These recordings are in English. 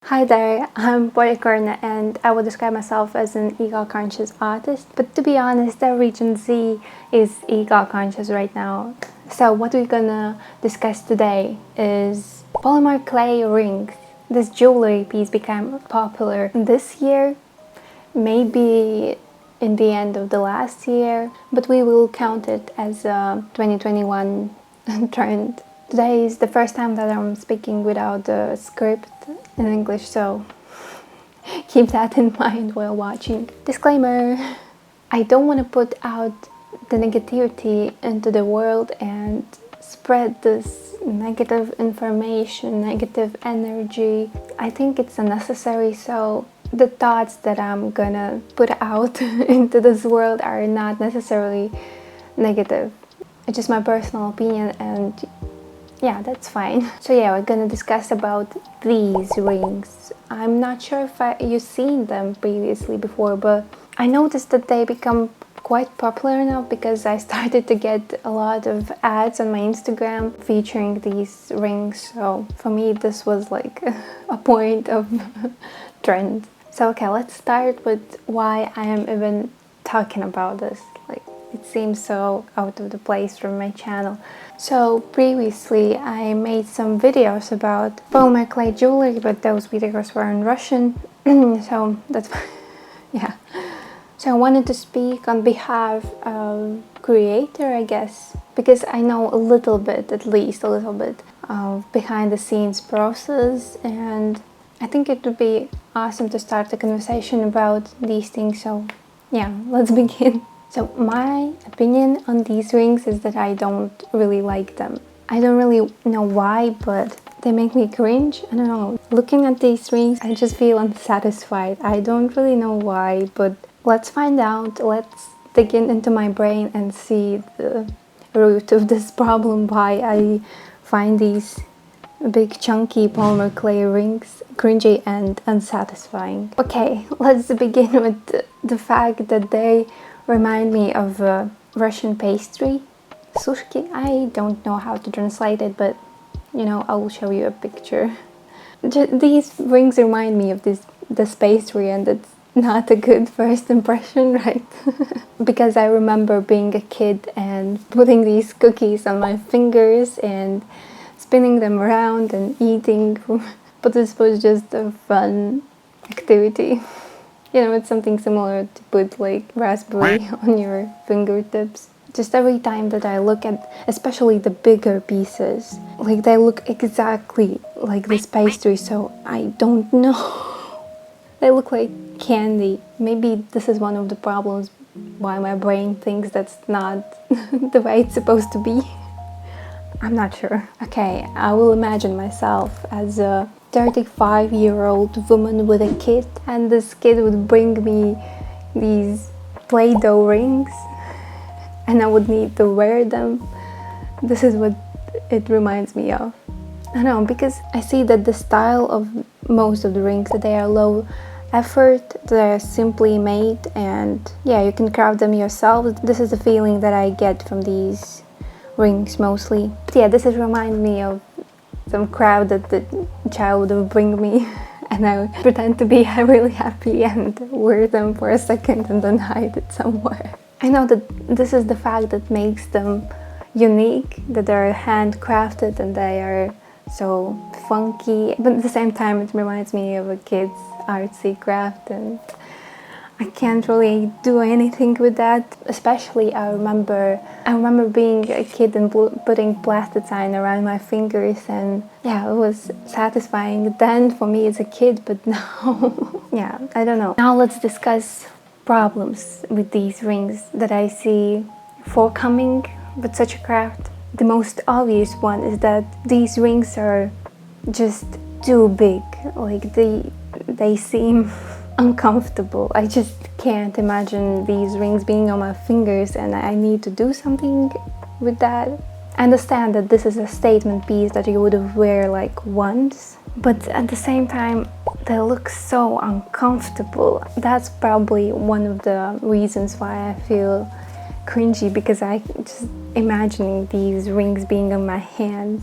Hi there, I'm Policorne and I would describe myself as an ego-conscious artist, but to be honest, every Gen Z is ego-conscious right now. So what we're gonna discuss today is polymer clay rings. This jewelry piece became popular this year, maybe in the end of the last year, but we will count it as a 2021 trend. Today is the first time that I'm speaking without a script in English, so keep that in mind while watching. Disclaimer! I don't want to put out the negativity into the world and spread this negative information, negative energy. I think it's unnecessary, so the thoughts that I'm gonna put out into this world are not necessarily negative. It's just my personal opinion, and yeah, that's fine. So yeah, we're gonna discuss about these rings. I'm not sure if you've seen them previously before, but I noticed that they become quite popular now because I started to get a lot of ads on my Instagram featuring these rings. So for me, this was like a point of trend. So okay, let's start with why I am even talking about this. Like, it seems so out of the place from my channel. So previously I made some videos about polymer clay jewelry, but those videos were in Russian, so that's yeah. So I wanted to speak on behalf of creator, I guess, because I know a little bit, at least a little bit, of behind the scenes process, and I think it would be awesome to start a conversation about these things. So yeah, let's begin. So my opinion on these rings is that I don't really like them. I don't really know why, but they make me cringe. I don't know. Looking at these rings, I just feel unsatisfied. I don't really know why, but let's find out. Let's dig into my brain and see the root of this problem, why I find these big chunky polymer clay rings cringy and unsatisfying. Okay, let's begin with the fact that they remind me of a Russian pastry. Sushki, I don't know how to translate it, but you know, I will show you a picture. These rings remind me of this pastry, and it's not a good first impression, right? Because I remember being a kid and putting these cookies on my fingers and spinning them around and eating, but this was just a fun activity. You know, it's something similar to put like raspberry on your fingertips. Just every time that I look at, especially the bigger pieces, like they look exactly like this pastry, so I don't know. They look like candy. Maybe this is one of the problems why my brain thinks that's not the way it's supposed to be. I'm not sure. Okay, I will imagine myself as a 35-year-old woman with a kid, and this kid would bring me these Play-Doh rings and I would need to wear them. This is what it reminds me of. I know, because I see that the style of most of the rings, that they are low effort, they're simply made, and yeah, you can craft them yourself. This is the feeling that I get from these rings mostly. But yeah, this is remind me of some crowd that the child would bring me and I would pretend to be really happy and wear them for a second and then hide it somewhere. I know that this is the fact that makes them unique, that they're handcrafted and they are so funky, but at the same time it reminds me of a kid's artsy craft, and I can't really do anything with that. Especially I remember being a kid and putting plasticine around my fingers, and yeah, it was satisfying then for me as a kid, but now yeah, I don't know. Now let's discuss problems with these rings that I see forthcoming with such a craft. The most obvious one is that these rings are just too big. Like they seem uncomfortable. I just can't imagine these rings being on my fingers, and I need to do something with that. I understand that this is a statement piece that you would wear like once, but at the same time they look so uncomfortable. That's probably one of the reasons why I feel cringy, because I just imagining these rings being on my hands,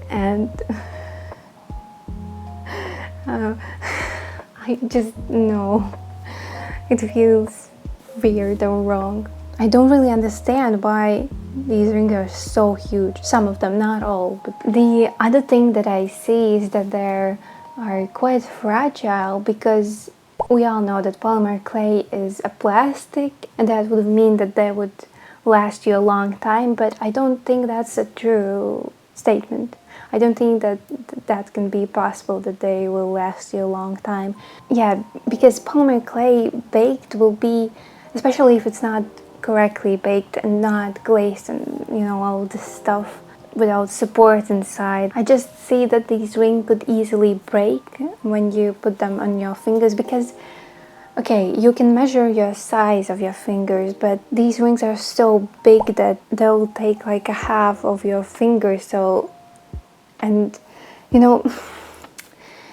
and Uh, I just know it feels weird or wrong. I don't really understand why these rings are so huge. Some of them, not all. But the other thing that I see is that they are quite fragile, because we all know that polymer clay is a plastic, and that would mean that they would last you a long time, but I don't think that's a true statement. I don't think that that can be possible, that they will last you a long time. Yeah, because polymer clay baked will be, especially if it's not correctly baked and not glazed and all this stuff without support inside, I just see that these rings could easily break when you put them on your fingers, because okay, you can measure your size of your fingers, but these rings are so big that they'll take like a half of your finger. So, and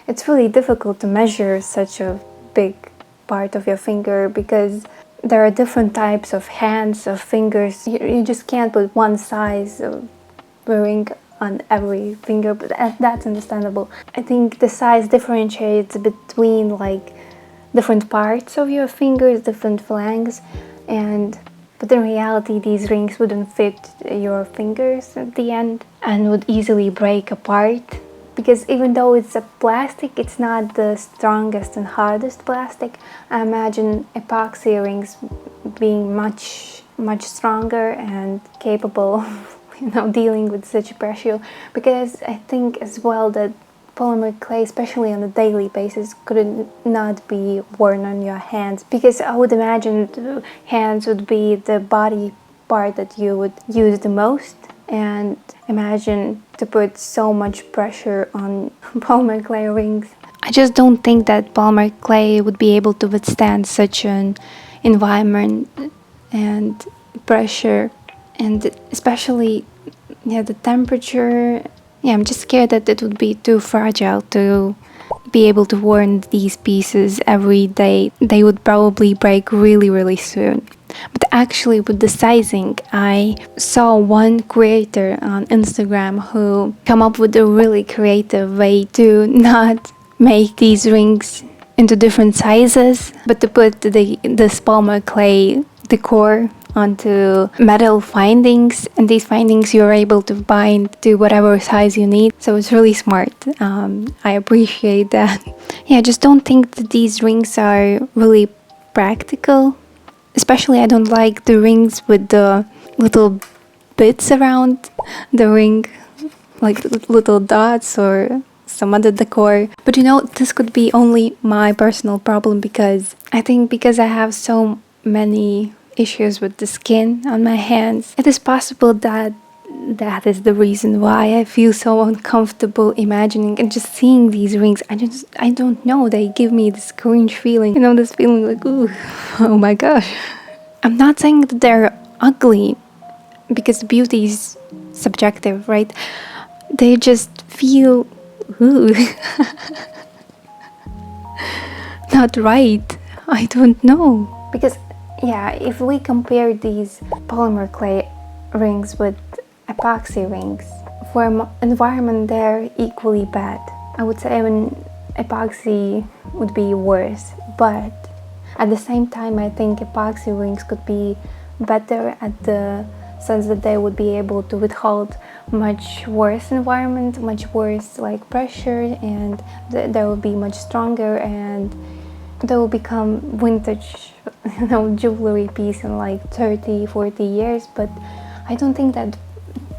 it's really difficult to measure such a big part of your finger, because there are different types of hands, of fingers. You just can't put one size of ring on every finger, but that's understandable. I think the size differentiates between like different parts of your fingers, different phalanges, but in reality these rings wouldn't fit your fingers at the end and would easily break apart, because even though it's a plastic, it's not the strongest and hardest plastic. I imagine epoxy rings being much stronger and capable of dealing with such pressure, because I think as well that polymer clay, especially on a daily basis, could not be worn on your hands, because I would imagine the hands would be the body part that you would use the most, and imagine to put so much pressure on polymer clay rings. I just don't think that polymer clay would be able to withstand such an environment and pressure, and especially the temperature. I'm just scared that it would be too fragile to be able to warm these pieces every day. They would probably break really soon. But actually, with the sizing, I saw one creator on Instagram who come up with a really creative way to not make these rings into different sizes, but to put this polymer clay decor onto metal findings, and these findings you're able to bind to whatever size you need. So it's really smart. I appreciate that. I just don't think that these rings are really practical. Especially I don't like the rings with the little bits around the ring, like little dots or some other decor. But this could be only my personal problem, because I think because I have so many issues with the skin on my hands, it is possible that that is the reason why I feel so uncomfortable imagining and just seeing these rings. I don't know, they give me this cringe feeling, this feeling like, ooh, oh my gosh. I'm not saying that they're ugly, because beauty is subjective, right? They just feel, ooh, not right. I don't know. Because if we compare these polymer clay rings with epoxy rings, for environment they're equally bad. I would say even epoxy would be worse, but at the same time I think epoxy rings could be better at the sense that they would be able to withhold much worse environment, much worse like pressure, and they will be much stronger, and they will become vintage jewelry piece in like 30-40 years. But I don't think that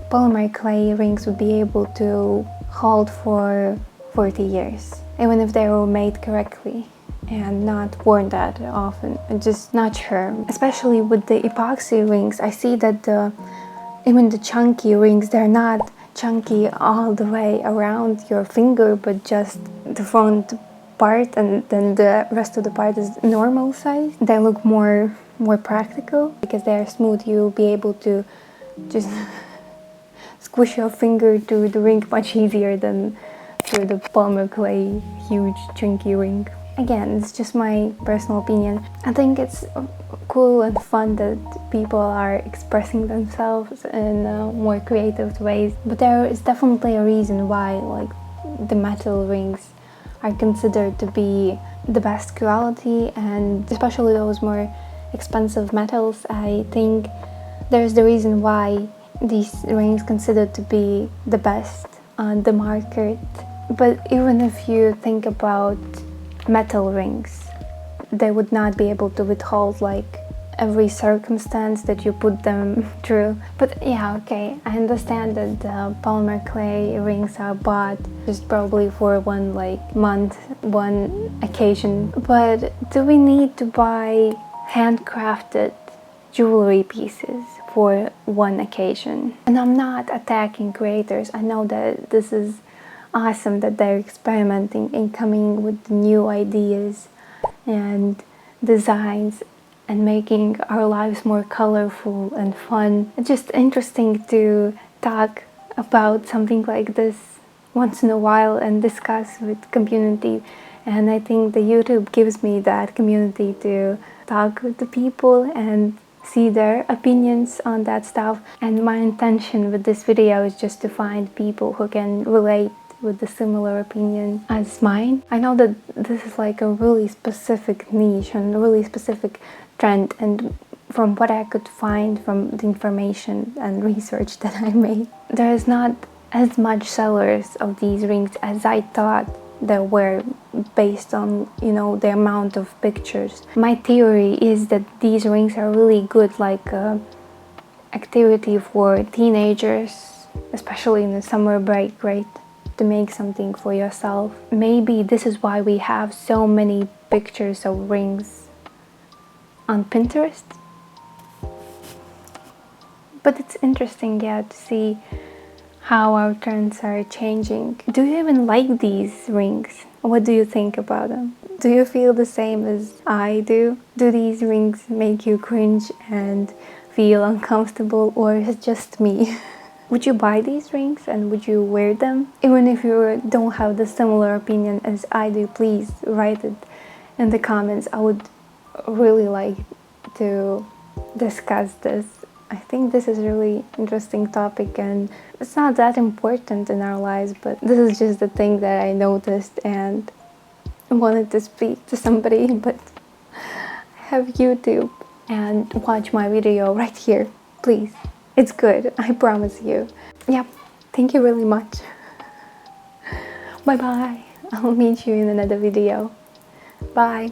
polymer clay rings would be able to hold for 40 years, even if they were made correctly and not worn that often. I'm just not sure. Especially with the epoxy rings, I see that even the chunky rings, they're not chunky all the way around your finger, but just the front part, and then the rest of the part is normal size. They look more practical because they are smooth. You'll be able to just squish your finger to the ring much easier than through the polymer clay huge chunky ring. Again, it's just my personal opinion. I think it's cool and fun that people are expressing themselves in more creative ways, but there is definitely a reason why like the metal rings are considered to be the best quality, and especially those more expensive metals. I think there's the reason why these rings considered to be the best on the market. But even if you think about metal rings, they would not be able to withhold like every circumstance that you put them through. But yeah, okay, I understand that the polymer clay rings are bought just probably for one like month, one occasion. But do we need to buy handcrafted jewelry pieces for one occasion? And I'm not attacking creators. I know that this is awesome that they're experimenting and coming with new ideas and designs and making our lives more colorful and fun. It's just interesting to talk about something like this once in a while and discuss with community. And I think the YouTube gives me that community to talk with the people and see their opinions on that stuff. And my intention with this video is just to find people who can relate with the similar opinion as mine. I know that this is like a really specific niche and a really specific trend, and from what I could find from the information and research that I made, there is not as much sellers of these rings as I thought there were, based on, you know, the amount of pictures. My theory is that these rings are really good like activity for teenagers, especially in the summer break, right? To make something for yourself. Maybe this is why we have so many pictures of rings on Pinterest. But it's interesting, yeah, to see how our trends are changing. Do you even like these rings? What do you think about them? Do you feel the same as I do? Do these rings make you cringe and feel uncomfortable, or is it just me? Would you buy these rings and would you wear them? Even if you don't have the similar opinion as I do, please write it in the comments. I would really like to discuss this. I think this is a really interesting topic, and it's not that important in our lives, but this is just the thing that I noticed and wanted to speak to somebody. But have YouTube and watch my video right here, please. It's good, I promise you. Yep, thank you really much. Bye bye. I'll meet you in another video. Bye.